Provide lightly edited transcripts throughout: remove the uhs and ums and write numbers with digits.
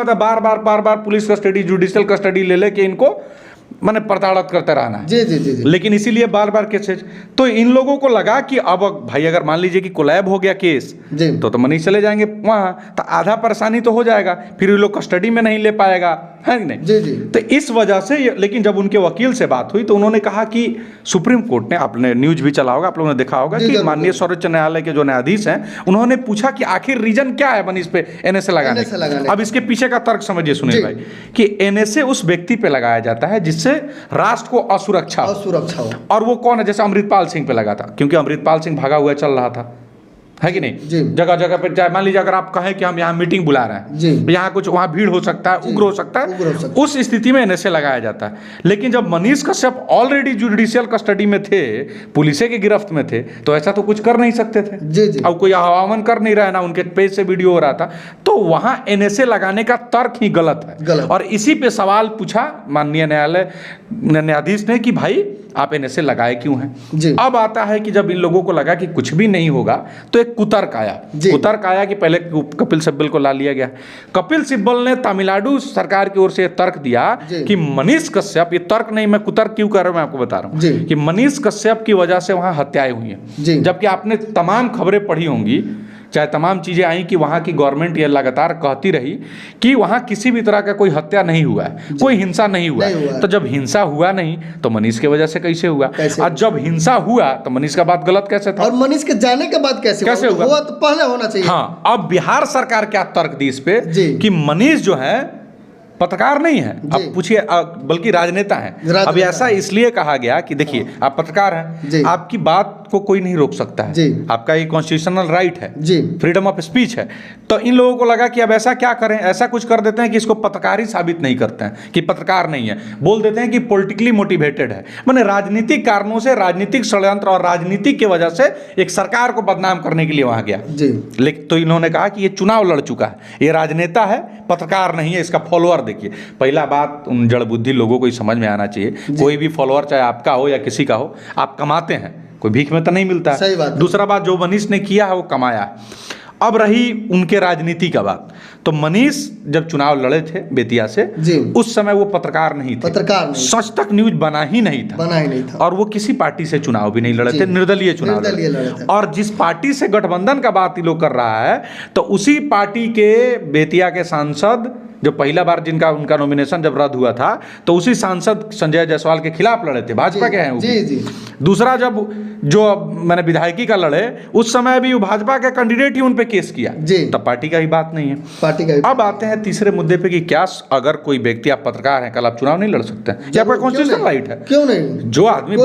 मतलब बार बार police custody, judicial custody ले लेके इनको मैंने प्रताड़ित करते रहना है। जी जी जी जी। लेकिन इसीलिए बार बार केसेज, तो इन लोगों को लगा कि अब भाई अगर मान लीजिए कि कोलैब हो गया केस जी। तो मनीष चले जाएंगे वहाँ, तो आधा परेशानी तो हो जाएगा, फिर ये लोग कस्टडी में नहीं ले पाएगा, है कि नहीं? जी जी। तो इस वजह से लेकिन जब उनके वकील से बात हुई तो उन्होंने कहा कि सुप्रीम कोर्ट ने, आपने न्यूज भी चला होगा, आप लोगों ने देखा होगा कि माननीय सर्वोच्च न्यायालय के जो न्यायाधीश हैं उन्होंने पूछा कि आखिर रीजन क्या है मनीष पे एनएसए लगाने। अब इसके पीछे का तर्क समझिए सुनील भाई, कि एनएसए उस व्यक्ति पे लगाया जाता है जिससे राष्ट्र को असुरक्षा हो। और वो कौन है? जैसे अमृतपाल सिंह पे लगा था, क्योंकि अमृतपाल सिंह भागा हुआ चल रहा था, है कि नहीं? जगह जगह पे चाहे मान लीजिए अगर आप कहें कि हम यहाँ मीटिंग बुला रहे हैं, यहाँ कुछ वहाँ भीड़ हो सकता है, उग्र हो सकता है, उस स्थिति में एनएसए लगाया जाता है। लेकिन जब Manish Kashyap already judicial custody में थे, पुलिस की गिरफ्त में थे, तो ऐसा तो कुछ कर नहीं सकते थे। अब कोई हवामन कर नहीं रहा है ना, उनके पेज से वीडियो हो रहा था, तो वहाँ एनएसए लगाने का तर्क ही गलत है। और इसी पे सवाल पूछा माननीय न्यायालय न्यायाधीश ने कि भाई आप एनएसए लगाए क्यों हैं? अब आता है कि जब इन लोगों को लगा कि कुछ भी नहीं होगा तो एक कुतर्क आया कि पहले कपिल सिब्बल को ला लिया गया। कपिल सिब्बल ने तमिलनाडु सरकार की ओर से तर्क दिया कि मनीष कश्यप, ये तर्क नहीं, मैं कुतर्क क्यों कर रहा हूं मैं आपको बता रहा हूं, कि मनीष कश्यप की वजह से वहां हत्याएं हुई हैं। जबकि आपने तमाम खबरें पढ़ी होंगी, चाहे तमाम चीज़ें आई कि वहाँ की गवर्नमेंट ये लगातार कहती रही कि वहाँ किसी भी तरह का कोई हत्या नहीं हुआ है, कोई हिंसा नहीं हुआ है। तो जब हिंसा हुआ नहीं तो मनीष की वजह से कैसे हुआ? और जब हिंसा हुआ तो मनीष का बात गलत कैसे था? और मनीष के जाने के बाद कैसे हुआ? तो पहले होना चाहिए। हाँ, अब बिहार सरकार क्या तर्क दी इस पे कि मनीष जो है पत्रकार नहीं है, अब पूछिए, बल्कि राजनेता है। अब ऐसा इसलिए कहा गया कि देखिए आप पत्रकार हैं, आपकी बात को कोई नहीं रोक सकता है, आपका ये कॉन्स्टिट्यूशनल राइट है, फ्रीडम ऑफ स्पीच है। तो इन लोगों को लगा कि अब ऐसा क्या करें, ऐसा कुछ कर देते हैं कि इसको पत्रकारी साबित नहीं करते हैं, कि पत्रकार नहीं है, बोल देते हैं कि पॉलिटिकली मोटिवेटेड है, माने राजनीतिक कारणों से, राजनीतिक षड्यंत्र और राजनीतिक की वजह से एक सरकार को बदनाम करने के लिए वहां गया। लेकिन तो इन्होंने कहा कि ये चुनाव लड़ चुका है, ये राजनेता है, पत्रकार नहीं है, इसका फॉलोअर देखिए। पहला बात उन जड़ बुद्धि लोगों को समझ में आना चाहिए, कोई भी फॉलोअर चाहे आपका हो या किसी का हो, आप कमाते हैं, कोई भीख में तो नहीं मिलता है। दूसरा बात, जो मनीष ने किया है वो कमाया। अब रही उनके राजनीति का बात, तो मनीष जब चुनाव लड़े थे बेतिया से, उस समय वो पत्रकार नहीं थे, सच तक न्यूज बना ही नहीं था। और वो किसी पार्टी से चुनाव भी नहीं लड़े थे, निर्दलीय चुनाव लड़े थे। और जिस पार्टी से गठबंधन का बात ये लोग कर रहा है, तो उसी पार्टी के बेतिया के सांसद, जो पहला बार जिनका उनका नॉमिनेशन जब रद्द हुआ था, तो उसी सांसद संजय जायसवाल के खिलाफ लड़े थे, भाजपा के हैं वो। दूसरा, जब जो मैंने विधायकी का लड़े, उस समय भी भाजपा के कैंडिडेट ही उन पे केस किया, तब पार्टी का ही बात नहीं है, पार्टी का। अब आते हैं तीसरे मुद्दे पे कि क्या अगर कोई व्यक्ति, आप पत्रकार हैं, कल आप चुनाव नहीं लड़ सकते हैं, या आपका कॉन्स्टिट्यूशनल राइट है? क्यों नहीं? जो आदमी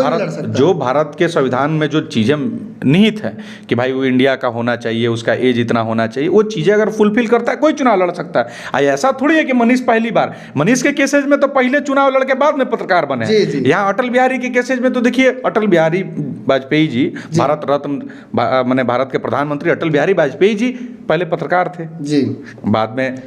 जो भारत के संविधान में जो चीजें निहित है कि भाई वो इंडिया का होना चाहिए, उसका एज इतना होना चाहिए, वो चीजें अगर फुलफिल करता है, कोई चुनाव लड़ सकता है। ऐसा थोड़ी है कि मनीष पहली बार, मनीष के केसेज में तो पहले चुनाव लड़के बाद में पत्रकार बने। यहाँ अटल बिहारी के केसेज में तो देखिए, अटल बिहारी वाजपेयी जी, भारत रत्न माने भारत के प्रधानमंत्री अटल बिहारी वाजपेयी जी पहले पत्रकार थे, बाद में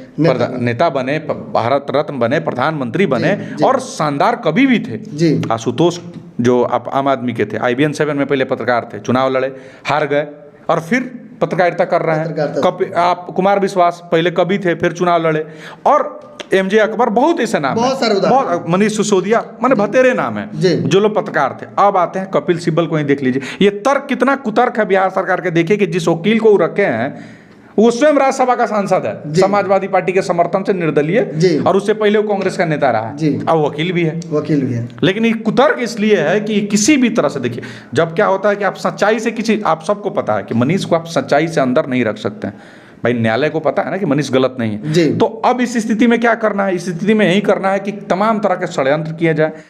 नेता बने, भारत रत्न बने, प्रधानमंत्री बने, और शानदार कवि भी थे। आशुतोष जो आप आम आदमी के थे, IBN 7 में पहले पत्रकार थे, चुनाव लड़े, हार गए, और फिर पत्रकारिता कर रहे हैं। आप कुमार विश्वास पहले कवि थे, फिर चुनाव लड़े, और MJ अकबर, बहुत ऐसे नाम है, बहुत, मनीष सिसोदिया, माने भतेरे नाम है जो लोग पत्रकार थे। अब आते हैं कपिल सिब्बल को ही देख लीजिए, ये तर्क कितना कुतर्क है बिहार सरकार के। देखिए कि जिस वकील को रखे हैं वो स्वयं राज्यसभा का सांसद है, समाजवादी पार्टी के समर्थन से निर्दलीय, और उससे पहले वो कांग्रेस का नेता रहा है, अब वकील भी है। लेकिन ये कुतर्क इसलिए है कि किसी भी तरह से देखिए, जब क्या होता है कि आप सच्चाई से किसी, आप सबको पता है कि मनीष को आप सच्चाई से अंदर नहीं रख सकते हैं, भाई न्यायालय को पता है ना कि मनीष गलत नहीं है। तो अब इस स्थिति में क्या करना है? इस स्थिति में यही करना है कि तमाम तरह के षड्यंत्र किए जाए।